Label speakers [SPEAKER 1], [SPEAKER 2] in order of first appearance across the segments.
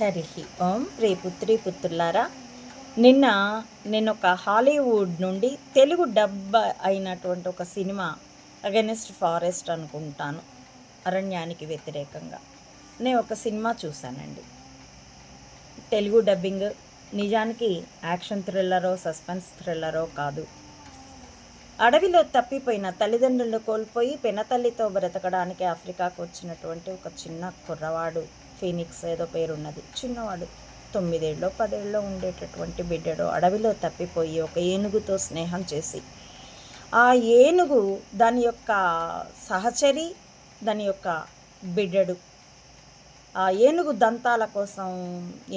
[SPEAKER 1] హరి ఓం ప్రియపుత్రి పుత్రులారా, నిన్న నేను ఒక హాలీవుడ్ నుండి తెలుగు డబ్ అయినటువంటి ఒక సినిమా అగెనిస్ట్ ఫారెస్ట్ అనుకుంటాను, అరణ్యానికి వ్యతిరేకంగా నేను ఒక సినిమా చూశానండి. తెలుగు డబ్బింగ్ నిజానికి యాక్షన్ థ్రిల్లరో సస్పెన్స్ థ్రిల్లరో కాదు. అడవిలో తప్పిపోయిన తల్లిదండ్రులను కోల్పోయి పెనతల్లితో బ్రతకడానికి ఆఫ్రికాకు వచ్చినటువంటి ఒక చిన్న కుర్రవాడు, ఫీనిక్స్ ఏదో పేరున్నది, చిన్నవాడు, 9 ఏళ్ళో 10 ఏళ్ళో ఉండేటటువంటి బిడ్డడు అడవిలో తప్పిపోయి ఒక ఏనుగుతో స్నేహం చేసి, ఆ ఏనుగు దాని యొక్క సహచరి, దాని యొక్క బిడ్డడు, ఆ ఏనుగు దంతాల కోసం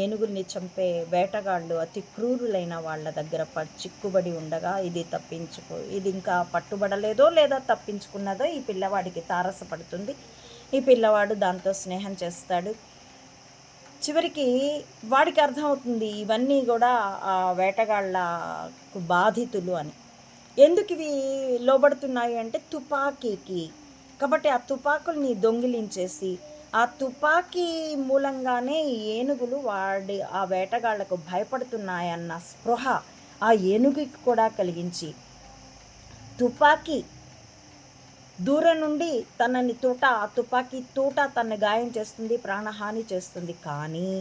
[SPEAKER 1] ఏనుగుల్ని చంపే వేటగాళ్ళు అతి క్రూరులైన వాళ్ళ దగ్గర చిక్కుబడి ఉండగా ఇది ఇంకా పట్టుబడలేదో లేదా తప్పించుకున్నదో ఈ పిల్లవాడికి తారసపడుతుంది. ఈ పిల్లవాడు దాంతో స్నేహం చేస్తాడు. చివరికి వాడికి అర్థమవుతుంది ఇవన్నీ కూడా ఆ వేటగాళ్ళకు బాధితులు అని. ఎందుకు ఇవి లోబడుతున్నాయి అంటే తుపాకీకి. కాబట్టి ఆ తుపాకుల్ని దొంగిలించేసి ఆ తుపాకీ మూలంగానే ఈ ఏనుగులు ఆ వేటగాళ్లకు భయపడుతున్నాయన్న స్పృహ ఆ ఏనుగుకి కూడా కలిగించి తుపాకీ దూరం నుండి తనని ఆ తుపాకీ తూట తనని గాయం చేస్తుంది, ప్రాణహాని చేస్తుంది. కానీ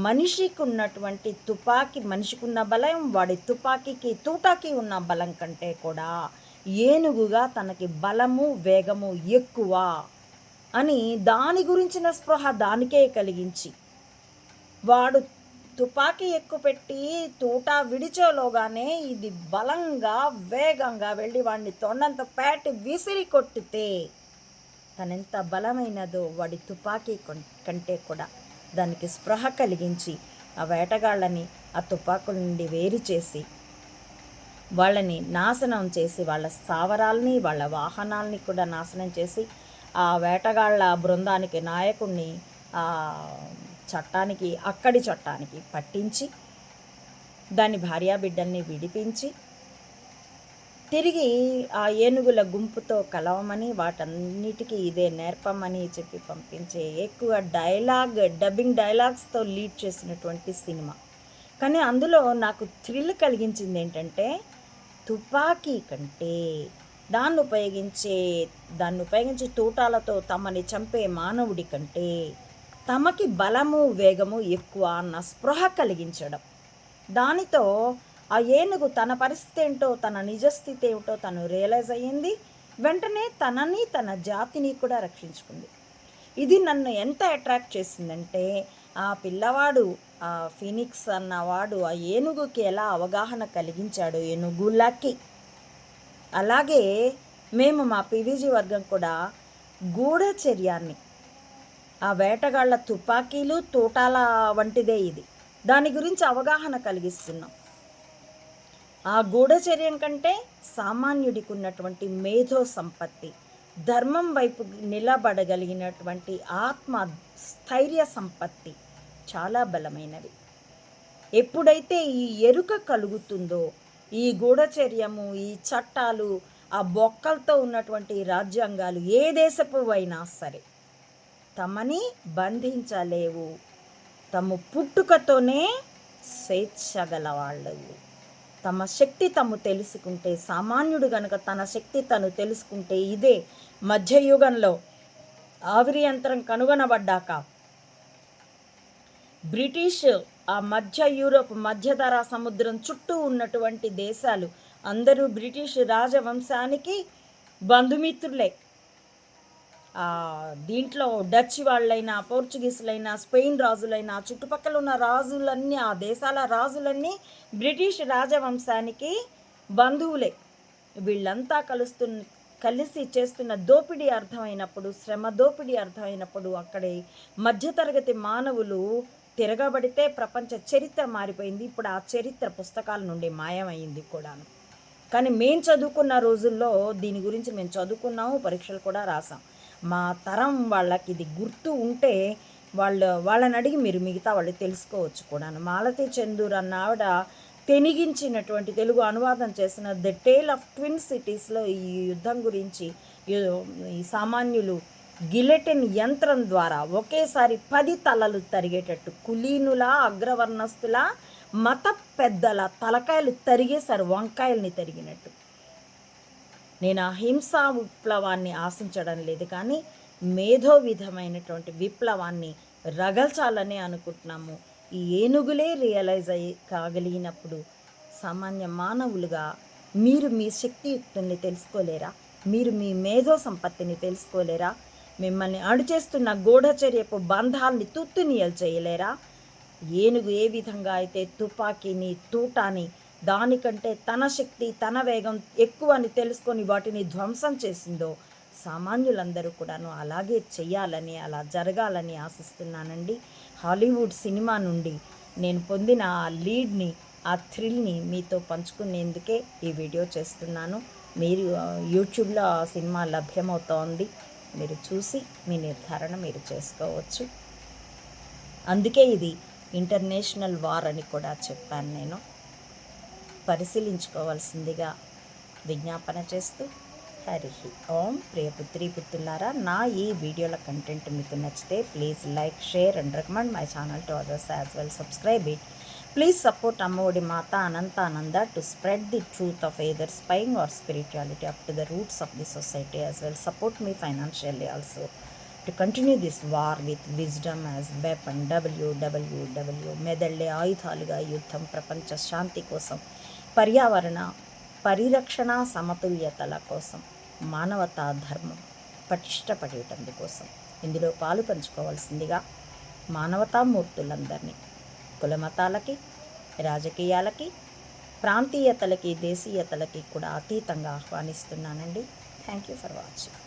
[SPEAKER 1] మనిషికి ఉన్నటువంటి మనిషికి ఉన్న బలం వాడి తుపాకీకి తూటాకి ఉన్న బలం కంటే కూడా ఏనుగుగా తనకి బలము వేగము ఎక్కువ అని దాని గురించిన స్పృహ దానికే కలిగించి వాడు తుపాకీ ఎక్కుపెట్టి తూట విడిచోలోగానే ఇది బలంగా వేగంగా వెళ్ళి వాడిని తొండంత పేటి విసిరి కొట్టితే తనెంత బలమైనదో వాడి తుపాకీ కంటే కూడా దానికి స్పృహ కలిగించి ఆ వేటగాళ్ళని ఆ తుపాకుల నుండి వేరు చేసి వాళ్ళని నాశనం చేసి వాళ్ళ స్థావరాల్ని వాళ్ళ వాహనాల్ని కూడా నాశనం చేసి ఆ వేటగాళ్ళ బృందానికి నాయకుడిని అక్కడి చట్టానికి పట్టించి దాని భార్యాబిడ్డల్ని విడిపించి తిరిగి ఆ ఏనుగుల గుంపుతో కలవమని వాటన్నిటికీ ఇదే నేర్పమని చెప్పి పంపించే ఎక్కువ డబ్బింగ్ డైలాగ్స్తో లీడ్ చేసినటువంటి సినిమా. కానీ అందులో నాకు థ్రిల్ కలిగించింది ఏంటంటే తుపాకీ కంటే దాన్ని ఉపయోగించి తూటాలతో తమని చంపే మానవుడి కంటే తమకి బలము వేగము ఎక్కువ అన్న స్పృహ కలిగించడం. దానితో ఆ ఏనుగు తన పరిస్థితి ఏంటో, తన నిజస్థితి ఏమిటో తను రియలైజ్ అయ్యింది. వెంటనే తనని తన జాతిని కూడా రక్షించుకుంది. ఇది నన్ను ఎంత అట్రాక్ట్ చేసిందంటే ఆ పిల్లవాడు, ఆ ఫీనిక్స్ అన్నవాడు ఆ ఏనుగుకి ఎలా అవగాహన కలిగించాడు ఏనుగులకి, అలాగే మేము మా పీవీజీ వర్గం కూడా గూఢచర్యాన్ని, ఆ వేటగాళ్ల తుపాకీలు తూటాల వంటిదే ఇది, దాని గురించి అవగాహన కలిగిస్తున్నాం. ఆ గూఢచర్యం కంటే సామాన్యుడికి ఉన్నటువంటి మేధో సంపత్తి, ధర్మం వైపు నిలబడగలిగినటువంటి ఆత్మ స్థైర్య సంపత్తి చాలా బలమైనవి. ఎప్పుడైతే ఈ ఎరుక కలుగుతుందో ఈ గూఢచర్యము, ఈ చట్టాలు, ఆ బొక్కలతో ఉన్నటువంటి రాజ్యాంగాలు ఏ దేశపు అయినా సరే తమని బంధించలేవు. తమ పుట్టుకతోనే స్వేచ్ఛ గలవాళ్ళు. తమ శక్తి తము తెలుసుకుంటే, సామాన్యుడు గనుక తన శక్తి తను తెలుసుకుంటే, ఇదే మధ్యయుగంలో ఆవిరి యంత్రం కనుగొనబడ్డాక బ్రిటిష్ ఆ యూరోప్ మధ్యధరా సముద్రం చుట్టూ ఉన్నటువంటి దేశాలు అందరూ బ్రిటిష్ రాజవంశానికి బంధుమిత్రులే. దీంట్లో డచ్ వాళ్ళైనా, పోర్చుగీసులైనా, స్పెయిన్ రాజులైనా, చుట్టుపక్కల ఉన్న రాజులన్నీ, ఆ దేశాల రాజులన్నీ బ్రిటిష్ రాజవంశానికి బంధువులే. వీళ్ళంతా కలిసి చేస్తున్న దోపిడీ అర్థమైనప్పుడు, శ్రమ దోపిడీ అర్థమైనప్పుడు అక్కడి మధ్యతరగతి మానవులు తిరగబడితే ప్రపంచ చరిత్ర మారిపోయింది. ఇప్పుడు ఆ చరిత్ర పుస్తకాల నుండి మాయమైంది కూడాను. కానీ మేము చదువుకున్న రోజుల్లో దీని గురించి మేము చదువుకున్నాము, పరీక్షలు కూడా రాసాం. మా తరం వాళ్ళకి ఇది గుర్తు ఉంటే వాళ్ళని అడిగి మీరు మిగతా వాళ్ళు తెలుసుకోవచ్చు కూడాను. మాలతి చందూర్ అన్న ఆవిడ తెనిగించినటువంటి తెలుగు అనువాదం చేసిన ద టేల్ ఆఫ్ ట్విన్ సిటీస్లో ఈ యుద్ధం గురించి, ఈ సామాన్యులు గిలెటిన్ యంత్రం ద్వారా ఒకేసారి 10 తలలు తరిగేటట్టు కులీనుల, అగ్రవర్ణస్తుల, మత పెద్దల తలకాయలు తరిగేశారు వంకాయల్ని తరిగినట్టు. నేను అహింసా విప్లవాన్ని ఆశించడం లేదు, కానీ మేధో విధమైనటువంటి విప్లవాన్ని రగల్చాలని అనుకుంటున్నాము. ఈ ఏనుగులే రియలైజ్ కాగలిగినప్పుడు సామాన్య మానవులుగా మీరు మీ శక్తియుక్తుల్ని తెలుసుకోలేరా? మీరు మీ మేధో సంపత్తిని తెలుసుకోలేరా? మిమ్మల్ని అణుచేస్తున్న గూఢచర్యపు బంధాల్ని తుత్తునియలు చేయలేరా? ఏనుగు ఏ విధంగా అయితే తుపాకీని, తూటాని దానికంటే తన శక్తి, తన వేగం ఎక్కువ అని తెలుసుకొని వాటిని ధ్వంసం చేసిందో, సామాన్యులందరూ కూడాను అలాగే చెయ్యాలని, అలా జరగాలని ఆశిస్తున్నానండి. హాలీవుడ్ సినిమా నుండి నేను పొందిన ఆ లీడ్ని, ఆ థ్రిల్ని మీతో పంచుకునేందుకే ఈ వీడియో చేస్తున్నాను. మీరు యూట్యూబ్లో ఆ సినిమా లభ్యమవుతోంది. మీరు చూసి మీ నిర్ధారణ మీరు చేసుకోవచ్చు. అందుకే ఇది ఇంటర్నేషనల్ వార్ అని కూడా చెప్పాను. నేను పరిశీలించుకోవాల్సిందిగా విజ్ఞాపన చేస్తూ, హరి ఓం. ప్రియపుత్రి పుత్రులారా, నా ఈ వీడియోల కంటెంట్ మీకు నచ్చితే please like, share and recommend my channel to others as well. Subscribe it. Please support Ammaodi Mata Anantananda to spread the truth of either spying or spirituality up to the roots of the society as well. Support me financially also to continue this war with wisdom as weapon. www. మెదళ్ళే ఆయుధాలుగా యుద్ధం, ప్రపంచ శాంతి కోసం, పర్యావరణ పరిరక్షణ, సమతుల్యతల కోసం, మానవతా ధర్మం పటిష్టపడేటందుకోసం ఇందులో పాలు పంచుకోవాల్సిందిగా మానవతామూర్తులందరినీ కులమతాలకి, రాజకీయాలకి, ప్రాంతీయతలకి, దేశీయతలకి కూడా అతీతంగా ఆహ్వానిస్తున్నానండి. Thank you for watching.